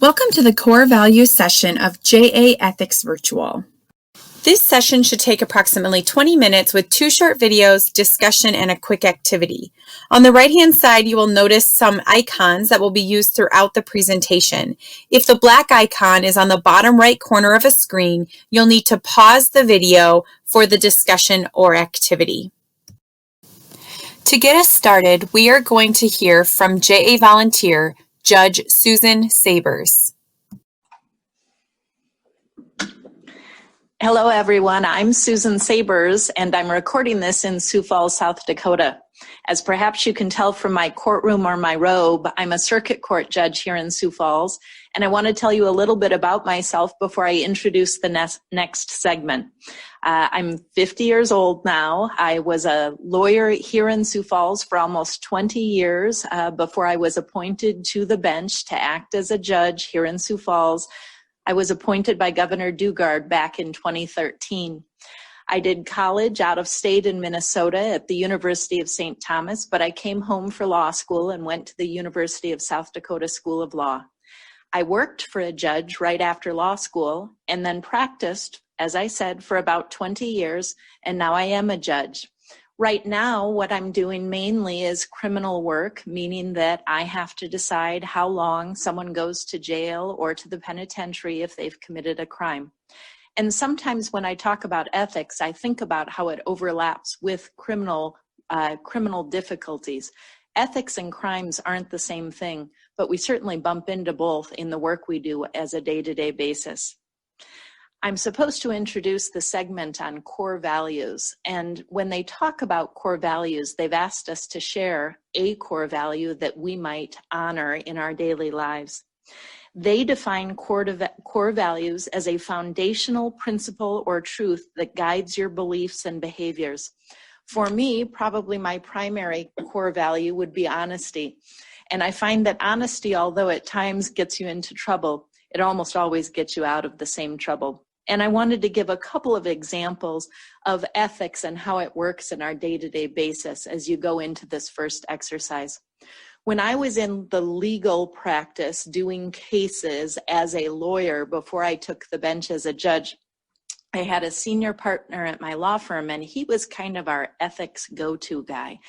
Welcome to the Core Values session of JA Ethics Virtual. This session should take approximately 20 minutes with 2 short videos, discussion, and a quick activity. On the right-hand side, you will notice some icons that will be used throughout the presentation. If the black icon is on the bottom right corner of a screen, you'll need to pause the video for the discussion or activity. To get us started, we are going to hear from JA volunteer, Judge Susan Sabers. Hello, everyone. I'm Susan Sabers, and I'm recording this in Sioux Falls, South Dakota. As perhaps you can tell from my courtroom or my robe, I'm a circuit court judge here in Sioux Falls, and I want to tell you a little bit about myself before I introduce the next segment. I'm 50 years old now. I was a lawyer here in Sioux Falls for almost 20 years before I was appointed to the bench to act as a judge here in Sioux Falls. I was appointed by Governor Dugard back in 2013. I did college out of state in Minnesota at the University of St. Thomas, but I came home for law school and went to the University of South Dakota School of Law. I worked for a judge right after law school and then practiced, as I said, for about 20 years, and now I am a judge. Right now, what I'm doing mainly is criminal work, meaning that I have to decide how long someone goes to jail or to the penitentiary if they've committed a crime. And sometimes when I talk about ethics, I think about how it overlaps with criminal difficulties. Ethics and crimes aren't the same thing, but we certainly bump into both in the work we do as a day-to-day basis. I'm supposed to introduce the segment on core values, and when they talk about core values, they've asked us to share a core value that we might honor in our daily lives. They define core values as a foundational principle or truth that guides your beliefs and behaviors. For me, probably my primary core value would be honesty, and I find that honesty, although at times gets you into trouble, it almost always gets you out of the same trouble. And I wanted to give a couple of examples of ethics and how it works in our day-to-day basis as you go into this first exercise. When I was in the legal practice doing cases as a lawyer before I took the bench as a judge, I had a senior partner at my law firm, and he was kind of our ethics go-to guy.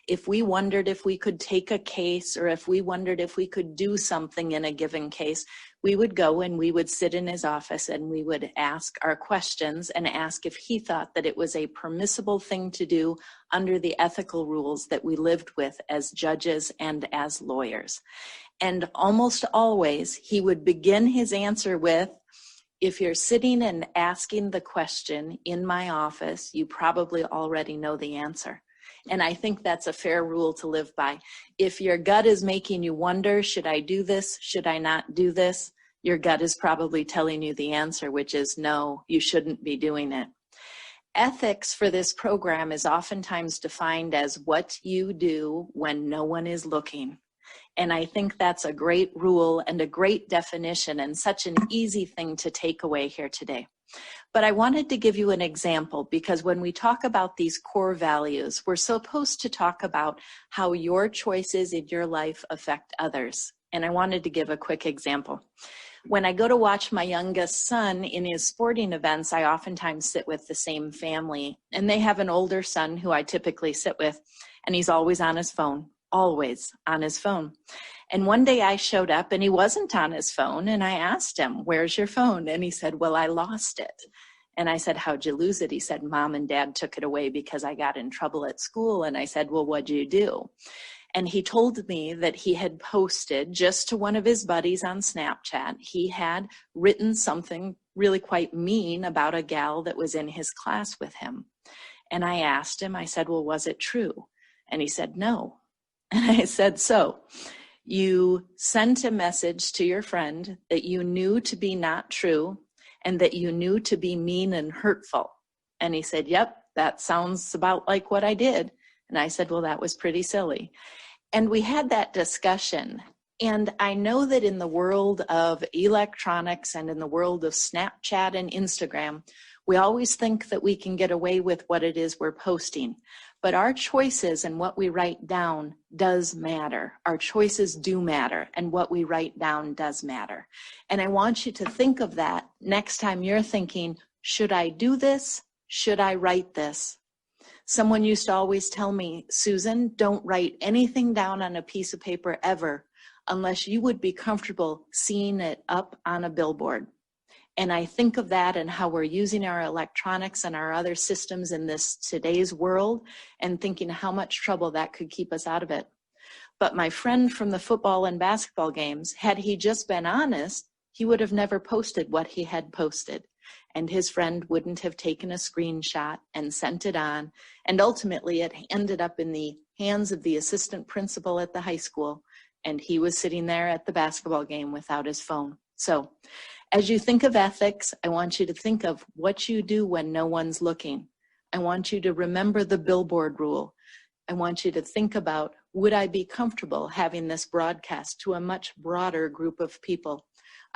If we wondered if we could take a case or if we wondered if we could do something in a given case, we would go and we would sit in his office and we would ask our questions and ask if he thought that it was a permissible thing to do under the ethical rules that we lived with as judges and as lawyers. And almost always he would begin his answer with, "If you're sitting and asking the question in my office, you probably already know the answer." And I think that's a fair rule to live by. If your gut is making you wonder, should I do this? Should I not do this? Your gut is probably telling you the answer, which is no, you shouldn't be doing it. Ethics for this program is oftentimes defined as what you do when no one is looking. And I think that's a great rule and a great definition and such an easy thing to take away here today. But I wanted to give you an example because when we talk about these core values, we're supposed to talk about how your choices in your life affect others. And I wanted to give a quick example. When I go to watch my youngest son in his sporting events, I oftentimes sit with the same family. And they have an older son who I typically sit with, and he's always on his phone. Always on his phone. And one day I showed up and he wasn't on his phone, and I asked him, "Where's your phone?" And he said, "Well, I lost it." And I said, "How'd you lose it?" He said, "Mom and Dad took it away because I got in trouble at school." And I said, "Well, what'd you do?" And he told me that he had posted just to one of his buddies on Snapchat. He had written something really quite mean about a gal that was in his class with him. And I asked him, I said, "Well, was it true?" And he said, "No." And I said, "So you sent a message to your friend that you knew to be not true and that you knew to be mean and hurtful." And he said, "Yep, that sounds about like what I did." And I said, "Well, that was pretty silly." And we had that discussion. And I know that in the world of electronics and in the world of Snapchat and Instagram, we always think that we can get away with what it is we're posting. But our choices and what we write down does matter. Our choices do matter, and what we write down does matter. And I want you to think of that next time you're thinking, should I do this? Should I write this? Someone used to always tell me, Susan, don't write anything down on a piece of paper ever unless you would be comfortable seeing it up on a billboard. And I think of that and how we're using our electronics and our other systems in this today's world and thinking how much trouble that could keep us out of it. But my friend from the football and basketball games, had he just been honest, he would have never posted what he had posted. And his friend wouldn't have taken a screenshot and sent it on. And ultimately it ended up in the hands of the assistant principal at the high school. And he was sitting there at the basketball game without his phone. So as you think of ethics, I want you to think of what you do when no one's looking. I want you to remember the billboard rule. I want you to think about, would I be comfortable having this broadcast to a much broader group of people?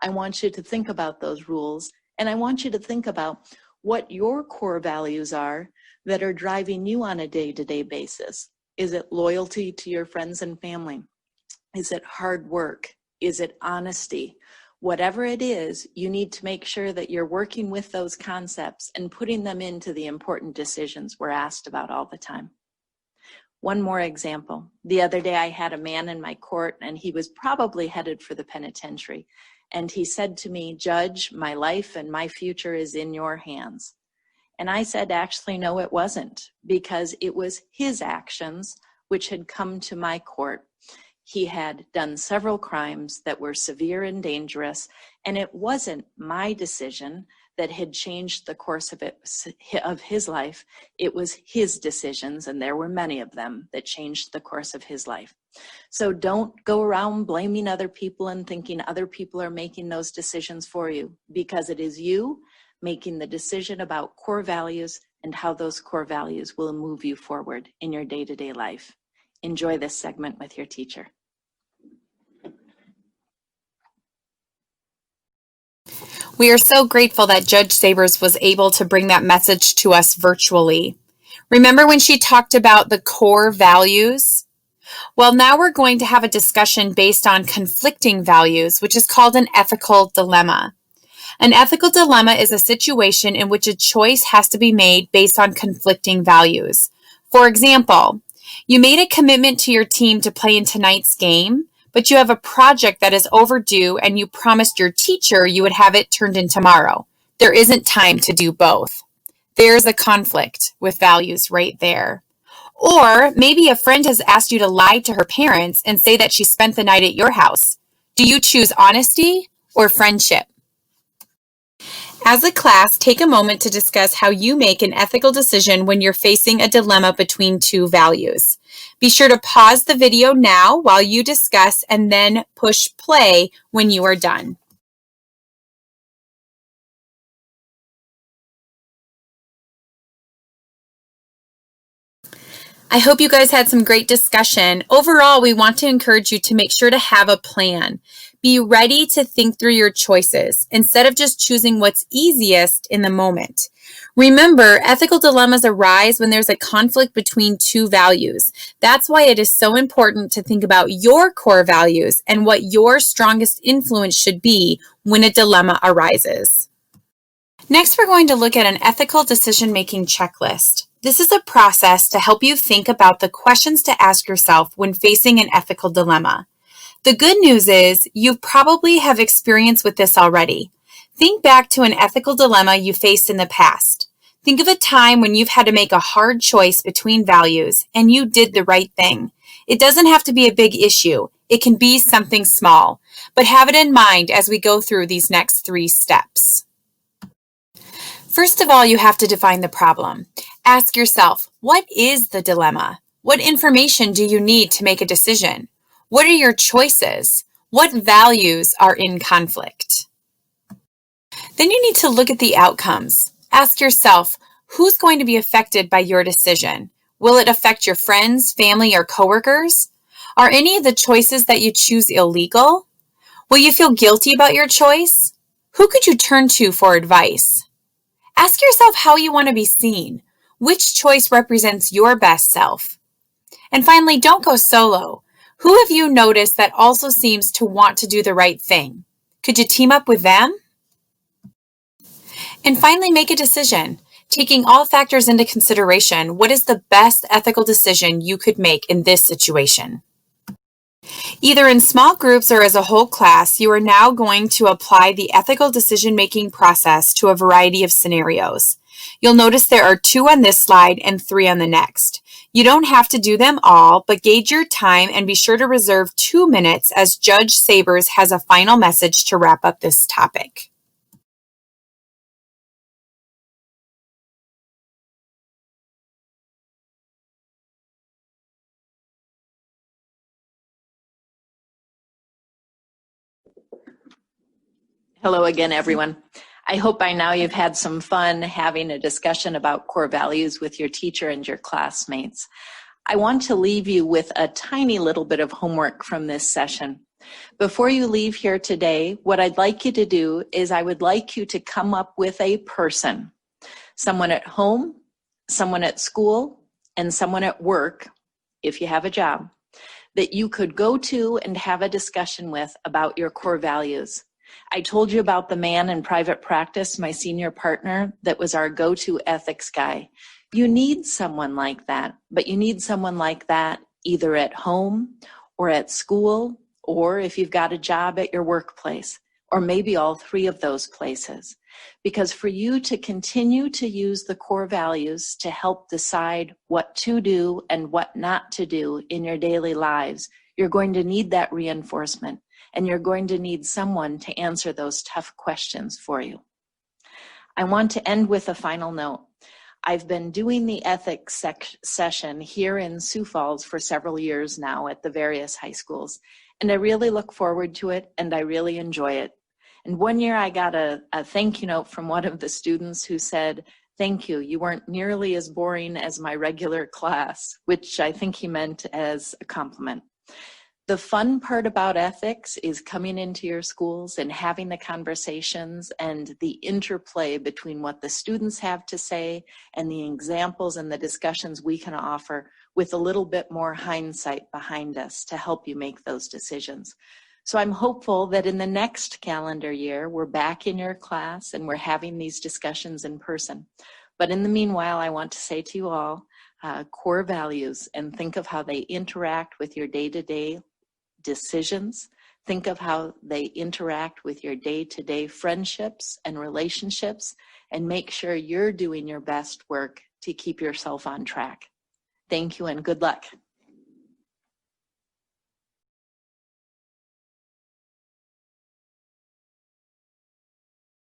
I want you to think about those rules, and I want you to think about what your core values are that are driving you on a day-to-day basis. Is it loyalty to your friends and family? Is it hard work? Is it honesty? Whatever it is, you need to make sure that you're working with those concepts and putting them into the important decisions we're asked about all the time. One more example. The other day I had a man in my court and he was probably headed for the penitentiary. And he said to me, Judge, my life and my future is in your hands. And I said, actually, no, it wasn't, because it was his actions which had come to my court. He had done several crimes that were severe and dangerous, and it wasn't my decision that had changed the course of his life. It was his decisions, and there were many of them, that changed the course of his life. So don't go around blaming other people and thinking other people are making those decisions for you, because it is you making the decision about core values and how those core values will move you forward in your day-to-day life. Enjoy this segment with your teacher. We are so grateful that Judge Sabers was able to bring that message to us virtually. Remember when she talked about the core values? Well, now we're going to have a discussion based on conflicting values, which is called an ethical dilemma. An ethical dilemma is a situation in which a choice has to be made based on conflicting values. For example, you made a commitment to your team to play in tonight's game, but you have a project that is overdue and you promised your teacher you would have it turned in tomorrow. There isn't time to do both. There's a conflict with values right there. Or maybe a friend has asked you to lie to her parents and say that she spent the night at your house. Do you choose honesty or friendship? As a class, take a moment to discuss how you make an ethical decision when you're facing a dilemma between two values. Be sure to pause the video now while you discuss and then push play when you are done. I hope you guys had some great discussion. Overall, we want to encourage you to make sure to have a plan. Be ready to think through your choices instead of just choosing what's easiest in the moment. Remember, ethical dilemmas arise when there's a conflict between two values. That's why it is so important to think about your core values and what your strongest influence should be when a dilemma arises. Next, we're going to look at an ethical decision-making checklist. This is a process to help you think about the questions to ask yourself when facing an ethical dilemma. The good news is you probably have experience with this already. Think back to an ethical dilemma you faced in the past. Think of a time when you've had to make a hard choice between values and you did the right thing. It doesn't have to be a big issue. It can be something small, but have it in mind as we go through these next 3 steps. First of all, you have to define the problem. Ask yourself, what is the dilemma? What information do you need to make a decision? What are your choices? What values are in conflict? Then you need to look at the outcomes. Ask yourself, who's going to be affected by your decision? Will it affect your friends, family, or coworkers? Are any of the choices that you choose illegal? Will you feel guilty about your choice? Who could you turn to for advice? Ask yourself how you want to be seen. Which choice represents your best self? And finally, don't go solo. Who have you noticed that also seems to want to do the right thing? Could you team up with them? And finally, make a decision. Taking all factors into consideration, what is the best ethical decision you could make in this situation? Either in small groups or as a whole class, you are now going to apply the ethical decision-making process to a variety of scenarios. You'll notice there are 2 on this slide and 3 on the next. You don't have to do them all, but gauge your time and be sure to reserve 2 minutes as Judge Sabers has a final message to wrap up this topic. Hello again, everyone. I hope by now you've had some fun having a discussion about core values with your teacher and your classmates. I want to leave you with a tiny little bit of homework from this session. Before you leave here today, what I'd like you to do is I would like you to come up with a person, someone at home, someone at school, and someone at work, if you have a job, that you could go to and have a discussion with about your core values. I told you about the man in private practice, my senior partner, that was our go-to ethics guy. You need someone like that, but you need someone like that either at home or at school, or if you've got a job at your workplace, or maybe all 3 of those places. Because for you to continue to use the core values to help decide what to do and what not to do in your daily lives, you're going to need that reinforcement. And you're going to need someone to answer those tough questions for you. I want to end with a final note. I've been doing the ethics session here in Sioux Falls for several years now at the various high schools, and I really look forward to it, and I really enjoy it. And one year I got a thank you note from one of the students who said, "Thank you, you weren't nearly as boring as my regular class," which I think he meant as a compliment. The fun part about ethics is coming into your schools and having the conversations and the interplay between what the students have to say and the examples and the discussions we can offer with a little bit more hindsight behind us to help you make those decisions. So I'm hopeful that in the next calendar year, we're back in your class and we're having these discussions in person. But in the meanwhile, I want to say to you all, core values, and think of how they interact with your day-to-day decisions. Think of how they interact with your day-to-day friendships and relationships, and make sure you're doing your best work to keep yourself on track. Thank you and good luck.